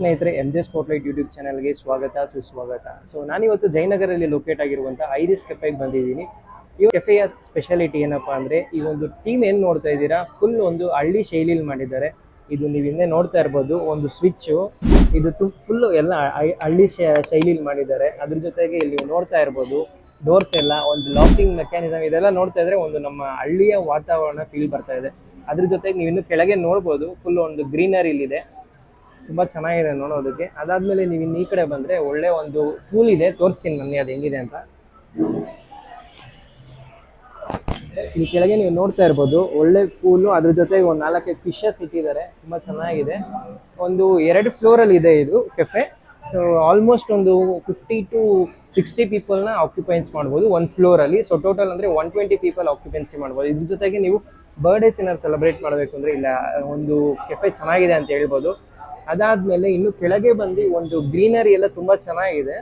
ಸ್ನೇಹಿತರೆ, MJ spotlight YouTube ಚಾನಲ್ಗೆ ಸ್ವಾಗತ ಸುಸ್ವಾಗತ. ಸೊ ನಾನಿವತ್ತು ಜಯನಗರಲ್ಲಿ ಲೊಕೇಟ್ ಆಗಿರುವಂಥ ಐರಿಸ್ ಕೆಫೆಗೆ ಬಂದಿದ್ದೀನಿ. ಈ ಕೆಫೆಯ ಸ್ಪೆಷಾಲಿಟಿ ಏನಪ್ಪ ಅಂದರೆ, ಈ ಒಂದು ಟೀಮ್ ಏನು ನೋಡ್ತಾ ಇದ್ದೀರಾ, ಫುಲ್ ಒಂದು ಹಳ್ಳಿ ಶೈಲಿಲಿ ಮಾಡಿದ್ದಾರೆ. ಇದು ನೀವು ಹಿಂದೆ ನೋಡ್ತಾ ಇರ್ಬೋದು, ಒಂದು ಸ್ವಿಚ್ಚು, ಇದು ಫುಲ್ಲು ಎಲ್ಲ ಹಳ್ಳಿ ಶೈಲಿಲಿ ಮಾಡಿದ್ದಾರೆ. ಅದ್ರ ಜೊತೆಗೆ ಇಲ್ಲಿ ನೀವು ನೋಡ್ತಾ ಇರ್ಬೋದು ಡೋರ್ಸ್ ಎಲ್ಲ ಒಂದು ಲಾಕಿಂಗ್ ಮೆಕ್ಯಾನಿಸಮ್, ಇದೆಲ್ಲ ನೋಡ್ತಾ ಇದ್ರೆ ಒಂದು ನಮ್ಮ ಹಳ್ಳಿಯ ವಾತಾವರಣ ಫೀಲ್ ಬರ್ತಾ ಇದೆ. ಅದ್ರ ಜೊತೆಗೆ ನೀವು ಇನ್ನು ಕೆಳಗೆ ನೋಡ್ಬೋದು, ಫುಲ್ ಒಂದು ಗ್ರೀನರಿಲಿದೆ, ತುಂಬ ಚೆನ್ನಾಗಿದೆ ನೋಡೋದಕ್ಕೆ. ಅದಾದಮೇಲೆ ನೀವು ಇನ್ನು ಈ ಕಡೆ ಬಂದರೆ ಒಳ್ಳೆ ಒಂದು ಪೂಲ್ ಇದೆ, ತೋರಿಸ್ತೀನಿ ಬನ್ನಿ ಅದು ಹೆಂಗಿದೆ ಅಂತ. ಈ ಕೆಳಗೆ ನೀವು ನೋಡ್ತಾ ಇರ್ಬೋದು ಒಳ್ಳೆ ಪೂಲು, ಅದ್ರ ಜೊತೆಗೆ ಒಂದು 4 ಫಿಶಸ್ ಇಟ್ಟಿದ್ದಾರೆ, ತುಂಬ ಚೆನ್ನಾಗಿದೆ. ಒಂದು 2 ಫ್ಲೋರಲ್ಲಿ ಇದೆ ಇದು ಕೆಫೆ. ಸೊ ಆಲ್ಮೋಸ್ಟ್ ಒಂದು 50 to 60 ಪೀಪಲ್ನ ಆಕ್ಯುಪೆನ್ಸ್ ಮಾಡ್ಬೋದು ಒಂದು ಫ್ಲೋರಲ್ಲಿ. ಸೊ ಟೋಟಲ್ ಅಂದರೆ 120 ಪೀಪಲ್ ಆಕ್ಯುಪೆನ್ಸಿ ಮಾಡ್ಬೋದು. ಇದ್ರ ಜೊತೆಗೆ ನೀವು ಬರ್ಡೇಸ್ ಏನಾದ್ರು ಸೆಲೆಬ್ರೇಟ್ ಮಾಡಬೇಕು ಅಂದರೆ ಇಲ್ಲ ಒಂದು ಕೆಫೆ ಚೆನ್ನಾಗಿದೆ ಅಂತ ಹೇಳ್ಬೋದು. ಅದಾದಮೇಲೆ ಇನ್ನು ಕೆಳಗೆ ಬಂದು ಒಂದು ಗ್ರೀನರಿ ಎಲ್ಲ ತುಂಬ ಚೆನ್ನಾಗಿದೆ.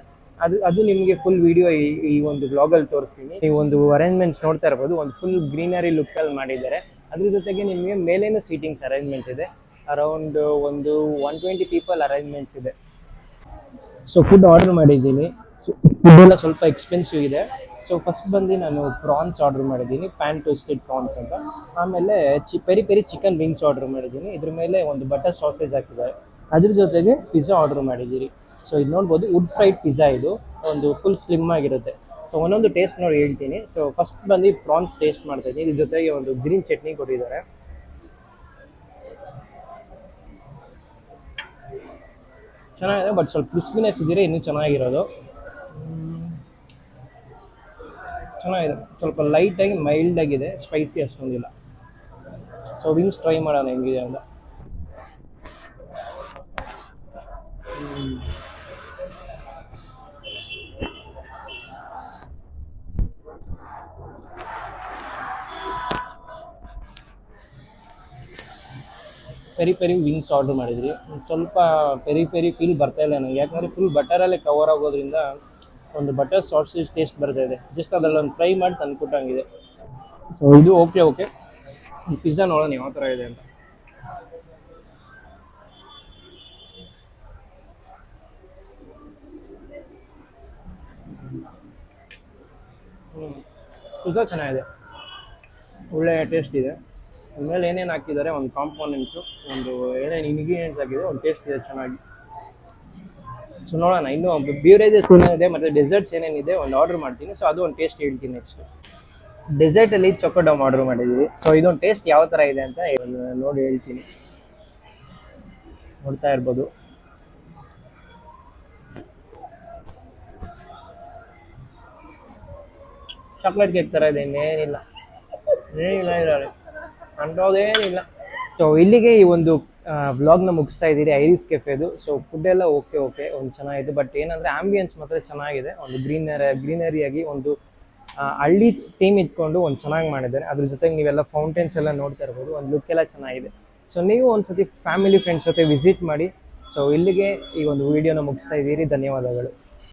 ಅದು ನಿಮಗೆ ಫುಲ್ ವಿಡಿಯೋ ಈ ಒಂದು ಬ್ಲಾಗಲ್ಲಿ ತೋರಿಸ್ತೀನಿ. ನೀವು ಒಂದು ಅರೇಂಜ್ಮೆಂಟ್ಸ್ ನೋಡ್ತಾ ಇರ್ಬೋದು, ಒಂದು ಫುಲ್ ಗ್ರೀನರಿ ಲುಕ್ಕಲ್ಲಿ ಮಾಡಿದ್ದಾರೆ. ಅದ್ರ ಜೊತೆಗೆ ನಿಮಗೆ ಮೇಲೇನು ಸೀಟಿಂಗ್ಸ್ ಅರೇಂಜ್ಮೆಂಟ್ ಇದೆ, ಅರೌಂಡ್ ಒಂದು 120 ಪೀಪಲ್ ಅರೇಂಜ್ಮೆಂಟ್ಸ್ ಇದೆ. ಸೊ ಫುಡ್ ಆರ್ಡರ್ ಮಾಡಿದ್ದೀನಿ. ಫುಡ್ ಎಲ್ಲ ಸ್ವಲ್ಪ ಎಕ್ಸ್ಪೆನ್ಸಿವ್ ಇದೆ. ಸೊ ಫಸ್ಟ್ ಬಂದು ನಾನು ಪ್ರಾನ್ಸ್ ಆರ್ಡರ್ ಮಾಡಿದ್ದೀನಿ, ಪ್ಯಾನ್ ಟೋಸ್ಟೆಡ್ ಪ್ರಾನ್ಸ್ ಅಂತ. ಆಮೇಲೆ peri peri chicken wings order ಮಾಡಿದ್ದೀನಿ, ಇದ್ರ ಮೇಲೆ ಒಂದು ಬಟರ್ ಸಾಸೇಜ್ ಹಾಕಿದ್ದಾರೆ. ಅದ್ರ ಜೊತೆಗೆ ಪಿಜ್ಜಾ ಆರ್ಡರ್ ಮಾಡಿದ್ದೀರಿ. ಸೊ ಇದು ನೋಡ್ಬೋದು, ವುಡ್ ಫ್ರೈಡ್ ಪಿಜ್ಜಾ, ಇದು ಒಂದು ಫುಲ್ ಸ್ಲಿಮ್ ಆಗಿರುತ್ತೆ. ಸೊ ಒಂದೊಂದು ಟೇಸ್ಟ್ ನೋಡಿ ಹೇಳ್ತೀನಿ. ಸೊ ಫಸ್ಟ್ ಬಂದು ಪ್ರಾನ್ಸ್ ಟೇಸ್ಟ್ ಮಾಡ್ತಾ ಇದ್ದೀನಿ. ಇದ್ರ ಜೊತೆಗೆ ಒಂದು ಗ್ರೀನ್ ಚಟ್ನಿ ಕೊಟ್ಟಿದ್ದಾರೆ, ಚೆನ್ನಾಗಿದೆ. ಬಟ್ ಸ್ವಲ್ಪ ಕ್ರಿಸ್ಪಿನೆಸ್ ಇದ್ದರೆ ಇನ್ನೂ ಚೆನ್ನಾಗಿರೋದು. ಚೆನ್ನಾಗಿದೆ, ಸ್ವಲ್ಪ ಲೈಟಾಗಿ ಮೈಲ್ಡ್ ಆಗಿದೆ, ಸ್ಪೈಸಿ ಅಷ್ಟೊಂದಿಲ್ಲ. ಸೊ ವಿಂಗ್ಸ್ ಟ್ರೈ ಮಾಡೋಣ ಹೆಂಗಿದೆ ಅಂತ. ಪೆರಿ ಪೆರಿ ವಿಂಗ್ಸ್ ಆರ್ಡರ್ ಮಾಡಿದ್ರಿ. ಸ್ವಲ್ಪ ಪೆರಿ ಪೆರಿ ಫೀಲ್ ಬರ್ತಾ ಇಲ್ಲ ನನಗೆ, ಯಾಕಂದರೆ ಫುಲ್ ಬಟರಲ್ಲೇ ಕವರ್ ಆಗೋದ್ರಿಂದ ಒಂದು ಬಟರ್ ಸಾಸೇಜ್ ಟೇಸ್ಟ್ ಬರ್ತಾ ಇದೆ. ಜಸ್ಟ್ ಅದರಲ್ಲಿ ಒಂದು ಫ್ರೈ ಮಾಡಿ ತಂದುಕೊಟ್ಟಂಗಿದೆ. ಸೊ ಇದು ಓಕೆ. ಪಿಜ್ಜಾ ನೋಡೋಣ ಯಾವ ಥರ ಇದೆ ಅಂತ. ಪಿಜ್ಜಾ ಚೆನ್ನಾಗಿದೆ, ಒಳ್ಳೆ ಟೇಸ್ಟ್ ಇದೆ. ಆಮೇಲೆ ಏನೇನು ಹಾಕಿದ್ದಾರೆ, ಒಂದು ಕಾಂಪೋನೆಂಟ್ಸು, ಒಂದು ಏನೇನು ಇಂಗ್ರೀಡಿಯೆಂಟ್ಸ್ ಹಾಕಿದೆ, ಒಂದು ಟೇಸ್ಟ್ ಇದೆ ಚೆನ್ನಾಗಿ. ಸೊ ನೋಡೋಣ, ಇನ್ನೂ ಬ್ಯೂರೇಜಸ್ ಏನಿದೆ ಮತ್ತು ಡೆಸರ್ಟ್ಸ್ ಏನೇನಿದೆ ಒಂದು ಆರ್ಡರ್ ಮಾಡ್ತೀನಿ. ಸೊ ಅದು ಒಂದು ಟೇಸ್ಟ್ ಹೇಳ್ತೀನಿ ನೆಕ್ಸ್ಟ್. ಡೆಸರ್ಟಲ್ಲಿ ಚೊಕೊಡಮ್ ಆರ್ಡರ್ ಮಾಡಿದ್ದೀವಿ. ಸೊ ಇದೊಂದು ಟೇಸ್ಟ್ ಯಾವ ಥರ ಇದೆ ಅಂತ ನೋಡಿ ಹೇಳ್ತೀನಿ. ನೋಡ್ತಾ ಇರ್ಬೋದು, ಚಾಕ್ಲೇಟ್ ಕೇಕ್ ಥರ ಇದೆ, ಇನ್ನೇನಿಲ್ಲ ಇರೋದು ಅಂಟೋದೇನಿಲ್ಲ. ಸೊ ಇಲ್ಲಿಗೆ ಈ ಒಂದು ವ್ಲಾಗ್ನ ಮುಗಿಸ್ತಾ ಇದ್ದೀರಿ ಐರಿಸ್ ಕೆಫೆದು. ಸೊ ಫುಡ್ ಎಲ್ಲ ಓಕೆ ಒಂದು ಚೆನ್ನಾಗಿದೆ. ಬಟ್ ಏನಂದರೆ ಆಂಬಿಯನ್ಸ್ ಮಾತ್ರ ಚೆನ್ನಾಗಿದೆ, ಒಂದು ಗ್ರೀನರಿಯಾಗಿ ಒಂದು ಹಳ್ಳಿ ಟೀಮ್ ಇಟ್ಕೊಂಡು ಒಂದು ಚೆನ್ನಾಗಿ ಮಾಡಿದ್ದಾರೆ. ಅದ್ರ ಜೊತೆಗೆ ನೀವೆಲ್ಲ ಫೌಂಟೇನ್ಸ್ ಎಲ್ಲ ನೋಡ್ತಾ ಇರ್ಬೋದು, ಒಂದು ಲುಕ್ ಎಲ್ಲ ಚೆನ್ನಾಗಿದೆ. ಸೊ ನೀವು ಒಂದ್ಸತಿ ಫ್ಯಾಮಿಲಿ ಫ್ರೆಂಡ್ಸ್ ಜೊತೆ ವಿಸಿಟ್ ಮಾಡಿ. ಸೊ ಇಲ್ಲಿಗೆ ಈ ಒಂದು ವಿಡಿಯೋನ ಮುಗಿಸ್ತಾ ಇದ್ದೀರಿ. ಧನ್ಯವಾದಗಳು.